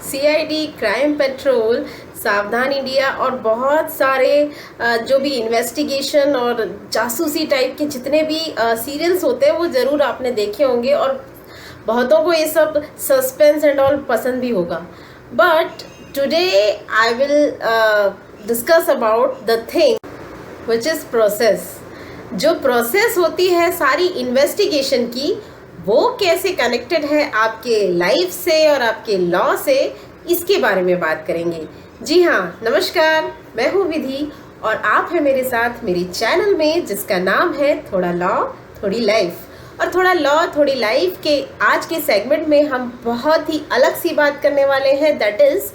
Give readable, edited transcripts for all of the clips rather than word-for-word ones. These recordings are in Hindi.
सीआईडी, क्राइम पेट्रोल, सावधान इंडिया और बहुत सारे जो भी इन्वेस्टिगेशन और जासूसी टाइप के जितने भी सीरियल्स होते हैं वो ज़रूर आपने देखे होंगे और बहुतों को ये सब सस्पेंस एंड ऑल पसंद भी होगा. But today I will discuss about the thing which is process. जो प्रोसेस होती है सारी इन्वेस्टिगेशन की, वो कैसे कनेक्टेड है आपके लाइफ से और आपके लॉ से, इसके बारे में बात करेंगे. जी हाँ, नमस्कार, मैं हूँ विधि और आप हैं मेरे साथ मेरे चैनल में जिसका नाम है थोड़ा लॉ थोड़ी लाइफ. और थोड़ा लॉ थोड़ी लाइफ के आज के सेगमेंट में हम बहुत ही अलग सी बात करने वाले हैं, that is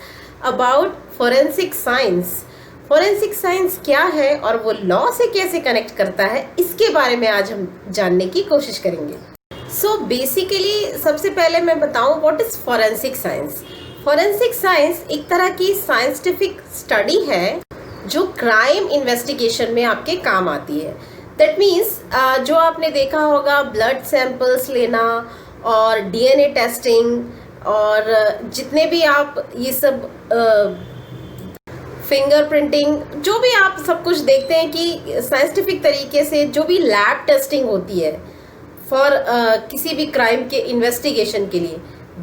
about forensic science. Forensic science क्या है और वो लॉ से कैसे कनेक्ट करता है, इसके बारे में आज हम जानने की कोशिश करेंगे. सो बेसिकली सबसे पहले मैं बताऊं what is forensic science. Forensic science एक तरह की साइंटिफिक स्टडी है जो क्राइम इन्वेस्टिगेशन में आपके काम आती है. दैट मीन्स जो आपने देखा होगा ब्लड सैंपल्स लेना और डीएनए टेस्टिंग और जितने भी आप ये सब फिंगरप्रिंटिंग, जो भी आप सब कुछ देखते हैं कि साइंटिफिक तरीके से जो भी लैब टेस्टिंग होती है फॉर किसी भी क्राइम के इन्वेस्टिगेशन के लिए,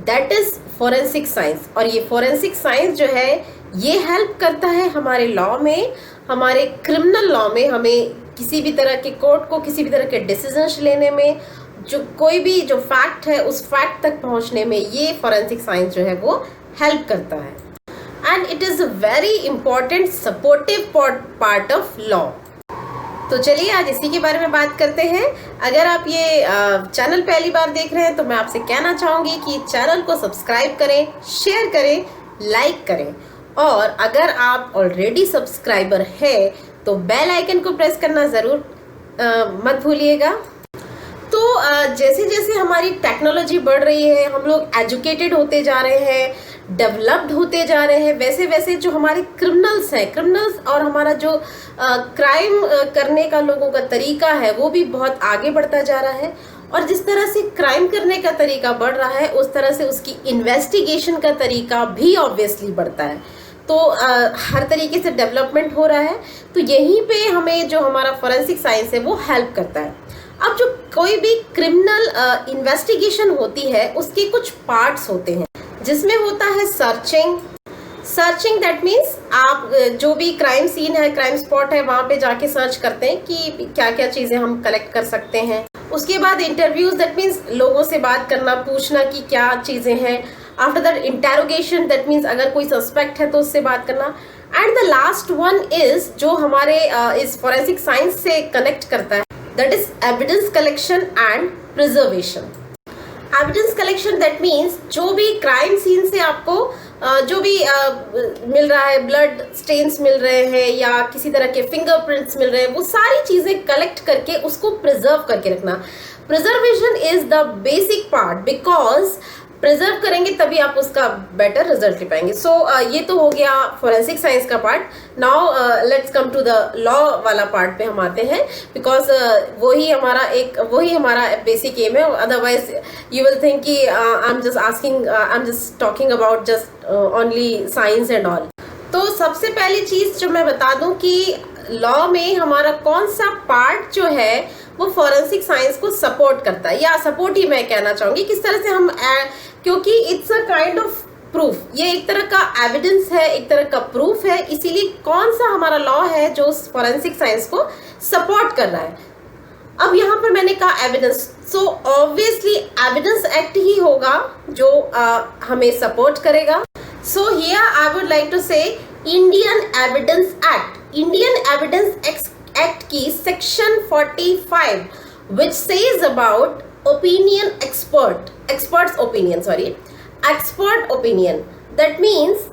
दैट इज़ फोरेंसिक साइंस. और ये फोरेंसिक साइंस जो है ये हेल्प करता है हमारे लॉ में, हमारे क्रिमिनल लॉ में, हमें किसी भी तरह के कोर्ट को किसी भी तरह के डिसीजंस लेने में, जो कोई भी जो फैक्ट है उस फैक्ट तक पहुंचने में ये फोरेंसिक साइंस जो है वो हेल्प करता है. And it is a very important supportive part of law. तो चलिए आज इसी के बारे में बात करते हैं. अगर आप ये चैनल पहली बार देख रहे हैं तो मैं आपसे कहना चाहूँगी कि चैनल को सब्सक्राइब करें, शेयर करें, लाइक करें. और अगर आप ऑलरेडी सब्सक्राइबर हैं तो बेल आइकन को प्रेस करना ज़रूर मत भूलिएगा. तो जैसे जैसे हमारी टेक्नोलॉजी बढ़ रही है, हम लोग एजुकेटेड होते जा रहे हैं, डेवलप्ड होते जा रहे हैं, वैसे वैसे जो हमारे क्रिमिनल्स और हमारा जो क्राइम करने का लोगों का तरीका है वो भी बहुत आगे बढ़ता जा रहा है. और जिस तरह से क्राइम करने का तरीका बढ़ रहा है उस तरह से उसकी इन्वेस्टिगेशन का तरीका भी ऑब्वियसली बढ़ता है. तो हर तरीके से डेवलपमेंट हो रहा है. तो यहीं पे हमें जो हमारा फोरेंसिक साइंस है वो हेल्प करता है. अब जो कोई भी क्रिमिनल इन्वेस्टिगेशन होती है उसके कुछ पार्ट्स होते हैं जिसमें होता है सर्चिंग. दैट मीन्स आप जो भी क्राइम सीन है, क्राइम स्पॉट है, वहाँ पे जाके सर्च करते हैं कि क्या क्या चीज़ें हम कलेक्ट कर सकते हैं. उसके बाद इंटरव्यूज, दैट मीन्स लोगों से बात करना, पूछना कि क्या चीज़ें हैं. After that interrogation, that means अगर कोई सस्पेक्ट है तो उससे बात करना. And the last one is जो हमारे इस फोरेंसिक साइंस से कनेक्ट करता है, that is evidence collection and preservation. Evidence collection that means जो भी क्राइम सीन से आपको जो भी मिल रहा है, ब्लड स्टेन्स मिल रहे हैं या किसी तरह के फिंगरप्रिंट्स मिल रहे हैं, वो सारी चीज़ें कलेक्ट करके उसको प्रिजर्व करके रखना. Preservation is the basic part, because preserve करेंगे तभी आप उसका बेटर रिजल्ट ले पाएंगे. सो ये तो हो गया फोरेंसिक साइंस का part. Now let's come to the law वाला पार्ट पे हम आते हैं, बिकॉज वही हमारा बेसिक एम है. अदरवाइज यू विल थिंक कि I am just talking about just only science and all. तो सबसे पहली चीज़ जो मैं बता दूं कि लॉ में हमारा कौन सा पार्ट जो है वो फोरेंसिक साइंस को सपोर्ट करता है, या सपोर्ट ही मैं कहना चाहूँगी. किस तरह से हम क्योंकि it's a kind of proof, ये एक तरह का एविडेंस है, एक तरह का प्रूफ है. इसीलिए कौन सा हमारा लॉ है जो फोरेंसिक साइंस को सपोर्ट कर रहा है. अब यहाँ पर मैंने कहा evidence, so obviously evidence act ही होगा जो हमें सपोर्ट करेगा. So here I would like to say Indian evidence act. Indian evidence act की section 45 which says about expert's opinion. That means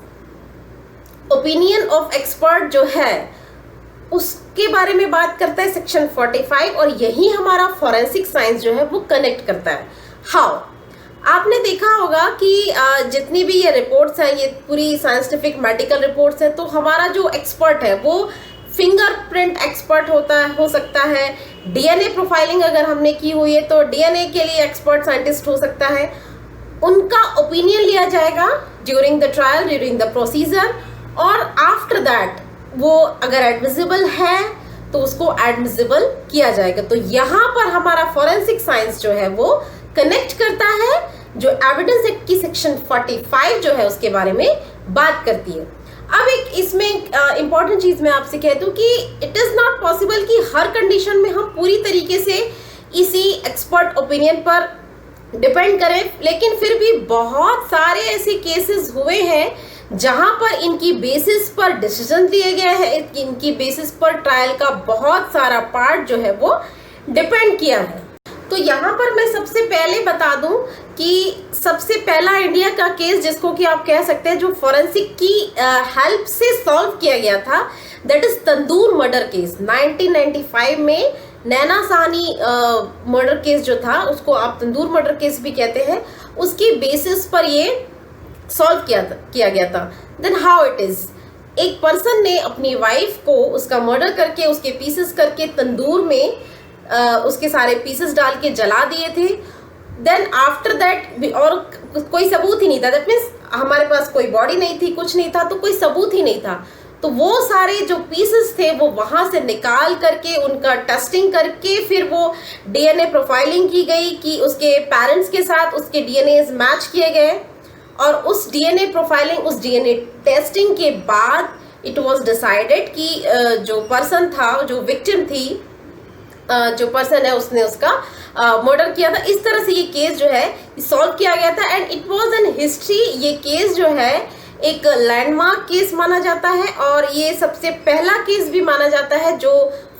opinion of expert जो है उसके बारे में बात करता है सेक्शन 45, और यही हमारा फोरेंसिक साइंस जो है वो कनेक्ट करता है. हाउ? आपने देखा होगा कि जितनी भी ये रिपोर्ट्स हैं, ये पूरी साइंटिफिक मेडिकल रिपोर्ट्स हैं, तो हमारा जो एक्सपर्ट है वो फिंगरप्रिंट एक्सपर्ट हो सकता है. डीएनए प्रोफाइलिंग अगर हमने की हुई है तो डीएनए के लिए एक्सपर्ट साइंटिस्ट हो सकता है. उनका ओपिनियन लिया जाएगा during the trial, during the procedure, और आफ्टर दैट वो अगर एडमिसिबल है तो उसको एडमिसिबल किया जाएगा। तो यहाँ पर हमारा फॉरेंसिक साइंस जो है वो कनेक्ट करता है, जो एविडेंस एक्ट की सेक्शन 45 जो है उसके बारे में बात करती है। अब एक इसमें इंपॉर्टेंट चीज मैं आपसे कह दूं कि इट इज नॉट पॉसिबल कि हर कंडीशन में हम पूरी तरीके से इसी एक्सपर्ट ओपिनियन पर डिपेंड करें, लेकिन फिर भी बहुत सारे ऐसे केसेस हुए हैं जहां पर इनकी बेसिस पर डिसीजन लिए गए हैं, इनकी बेसिस पर ट्रायल का बहुत सारा पार्ट जो है वो डिपेंड किया है। तो यहाँ पर मैं सबसे पहले बता दूं कि सबसे पहला इंडिया का केस जिसको कि आप कह सकते हैं जो फॉरेंसिक की हेल्प से सॉल्व किया गया था, that is tandoor murder case. 1995 में नैना साहनी मर्डर केस जो था उसको आप तंदूर मर्डर केस भी कहते हैं, उसकी बेसिस पर ये सॉल्व किया गया था। देन हाउ इट इज, एक पर्सन ने अपनी वाइफ को उसका मर्डर करके उसके पीसेस करके तंदूर में उसके सारे पीसेस डाल के जला दिए थे। देन आफ्टर दैट, और कोई सबूत ही नहीं था, दैट मीन्स हमारे पास कोई बॉडी नहीं थी, कुछ नहीं था, तो कोई सबूत ही नहीं था। तो वो सारे जो पीसेस थे वो वहां से निकाल करके उनका टेस्टिंग करके फिर वो डीएनए प्रोफाइलिंग की गई कि उसके पेरेंट्स के साथ उसके डीएनए मैच किए गए, और उस डीएनए प्रोफाइलिंग, उस डीएनए टेस्टिंग के बाद इट वाज डिसाइडेड कि जो पर्सन था, जो विक्टिम थी, जो पर्सन है उसने उसका मर्डर किया था। इस तरह से ये केस जो है सॉल्व किया गया था and it was an history. ये केस जो है एक लैंडमार्क केस माना जाता है और ये सबसे पहला केस भी माना जाता है जो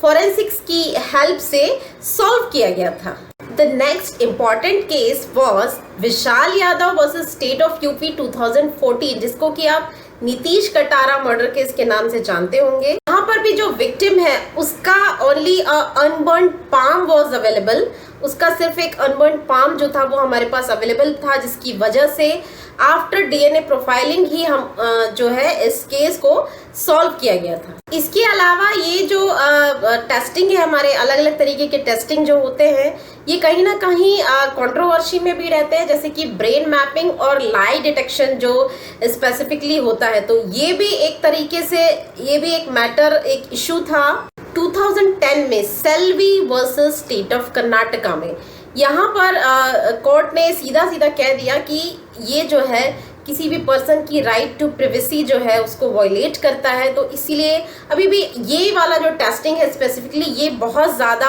फॉरेंसिक्स की हेल्प से सॉल्व किया गया था। The next important case was Vishal Yadav versus state of UP 2014, जिसको कि आप नीतीश कटारा मर्डर केस के नाम से जानते होंगे। यहाँ पर भी जो विक्टिम है उसका only unburn palm was available, उसका सिर्फ एक अनबर्न पाम जो था वो हमारे पास अवेलेबल था, जिसकी वजह से आफ्टर डीएनए प्रोफाइलिंग ही हम जो है इस केस को सॉल्व किया गया था। इसके अलावा ये जो टेस्टिंग है, हमारे अलग अलग तरीके के टेस्टिंग जो होते हैं, ये कहीं ना कहीं कंट्रोवर्सी में भी रहते हैं, जैसे कि ब्रेन मैपिंग और लाई डिटेक्शन जो स्पेसिफिकली होता है। तो ये भी एक तरीके से, ये भी एक मैटर, एक इशू था 2010 में Selvi versus state of Karnataka में। यहाँ पर कोर्ट ने सीधा सीधा कह दिया कि ये जो है किसी भी पर्सन की राइट टू प्राइवेसी जो है उसको वायलेट करता है। तो इसीलिए अभी भी ये वाला जो टेस्टिंग है स्पेसिफिकली ये बहुत ज़्यादा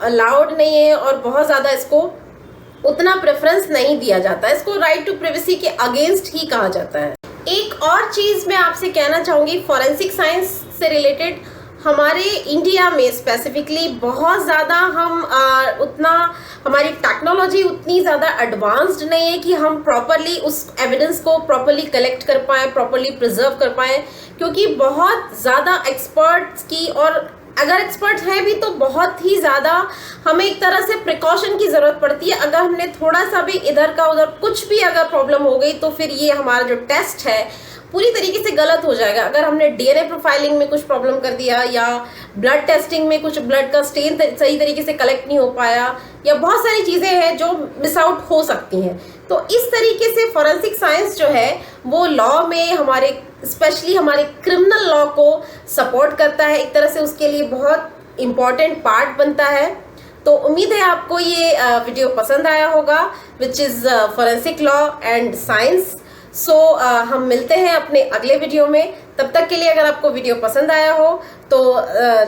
अलाउड नहीं है और बहुत ज़्यादा इसको उतना प्रेफरेंस नहीं दिया जाता है, इसको राइट टू प्राइवेसी के अगेंस्ट ही कहा जाता है। एक और चीज़ मैं आपसे कहना चाहूँगी फॉरेंसिक साइंस से रिलेटेड, हमारे इंडिया में स्पेसिफिकली बहुत ज़्यादा हम उतना, हमारी टेक्नोलॉजी उतनी ज़्यादा एडवांस्ड नहीं है कि हम प्रॉपरली उस एविडेंस को प्रॉपरली कलेक्ट कर पाएँ, प्रॉपरली प्रिजर्व कर पाएँ, क्योंकि बहुत ज़्यादा एक्सपर्ट्स की, और अगर एक्सपर्ट हैं भी तो बहुत ही ज़्यादा हमें एक तरह से प्रिकॉशन की ज़रूरत पड़ती है। अगर हमने थोड़ा सा भी इधर का उधर कुछ भी अगर प्रॉब्लम हो गई तो फिर ये हमारा जो टेस्ट है पूरी तरीके से गलत हो जाएगा। अगर हमने डीएनए प्रोफाइलिंग में कुछ प्रॉब्लम कर दिया या ब्लड टेस्टिंग में कुछ ब्लड का स्टेन सही तरीके से कलेक्ट नहीं हो पाया, या बहुत सारी चीज़ें हैं जो मिस आउट हो सकती हैं। तो इस तरीके से फॉरेंसिक साइंस जो है वो लॉ में हमारे, स्पेशली हमारे क्रिमिनल लॉ को सपोर्ट करता है, एक तरह से उसके लिए बहुत इम्पॉर्टेंट पार्ट बनता है। तो उम्मीद है आपको ये वीडियो पसंद आया होगा, which is forensic law and science. So हम मिलते हैं अपने अगले वीडियो में। तब तक के लिए अगर आपको वीडियो पसंद आया हो तो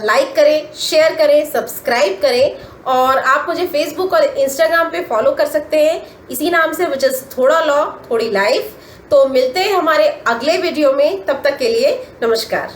लाइक करें, शेयर करें, सब्सक्राइब करें, और आप मुझे फेसबुक और इंस्टाग्राम पे फॉलो कर सकते हैं इसी नाम से, विच इज़ थोड़ा लॉ थोड़ी लाइफ। तो मिलते हैं हमारे अगले वीडियो में, तब तक के लिए नमस्कार।